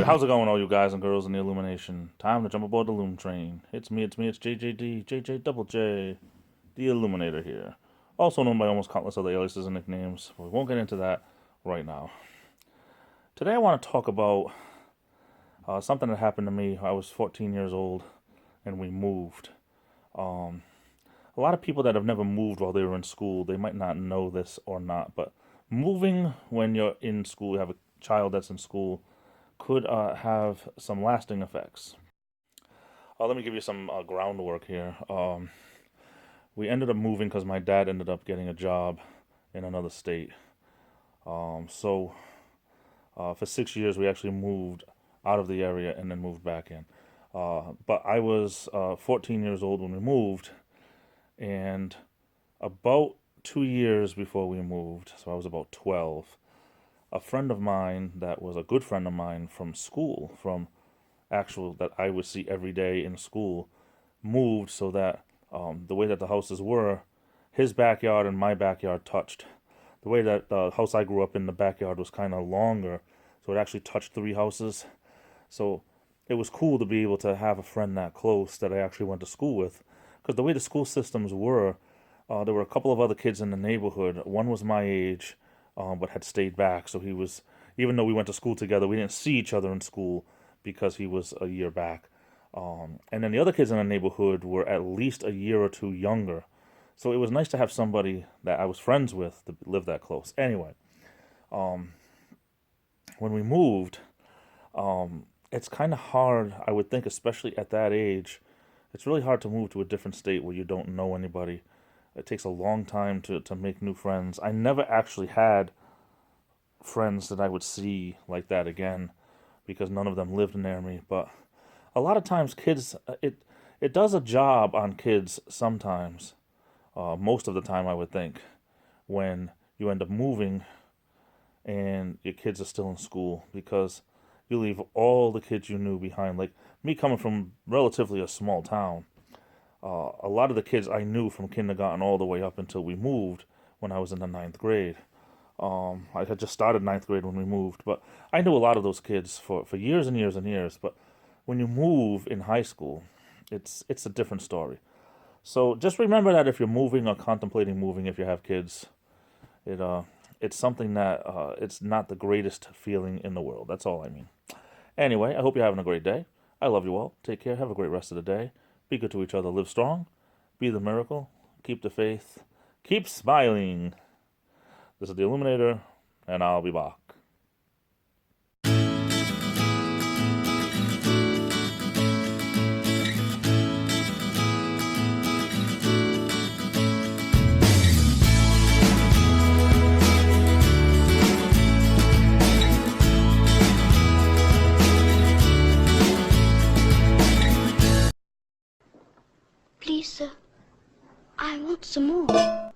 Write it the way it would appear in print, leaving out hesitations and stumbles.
How's it going, all you guys and girls in the Illumination? Time to jump aboard the Loom train. It's me, it's JJD, JJ Double J, the Illuminator here. Also known by almost countless other aliases and nicknames, but we won't get into that right now. Today I want to talk about something that happened to me. I was 14 years old and we moved. A lot of people that have never moved while they were in school, they might not know this or not, but moving when you're in school, you have a child that's in school, could have some lasting effects. Let me give you some groundwork here. We ended up moving because my dad ended up getting a job in another state. So for 6 years, we actually moved out of the area and then moved back in. But I was 14 years old when we moved, and about 2 years before we moved, so I was about 12, a friend of mine that was a good friend of mine from school, from actual that I would see every day in school, moved so that the way that the houses were, his backyard and my backyard touched. The way that the house I grew up in, the backyard was kind of longer, so it actually touched 3 houses. So it was cool to be able to have a friend that close that I actually went to school with, because the way the school systems were, there were a couple of other kids in the neighborhood. One was my age, but had stayed back. So he was, even though we went to school together, we didn't see each other in school because he was a year back. And then the other kids in the neighborhood were at least a year or 2 younger. So it was nice to have somebody that I was friends with to live that close. Anyway, when we moved, it's kind of hard, I would think, especially at that age. It's really hard to move to a different state where you don't know anybody. It takes a long time to make new friends. I never actually had friends that I would see like that again because none of them lived near me. But a lot of times kids, it does a job on kids sometimes, most of the time I would think, when you end up moving and your kids are still in school, because you leave all the kids you knew behind. Like me coming from relatively a small town, a lot of the kids I knew from kindergarten all the way up until we moved when I was in the 9th grade. I had just started 9th grade when we moved, but I knew a lot of those kids for years and years and years. But when you move in high school, it's a different story. So just remember that if you're moving or contemplating moving, if you have kids, it's something that it's not the greatest feeling in the world. That's all I mean. Anyway, I hope you're having a great day. I love you all. Take care. Have a great rest of the day. Be good to each other. Live strong. Be the miracle. Keep the faith. Keep smiling. This is the Illuminator, and I'll be back. Please, sir, I want some more.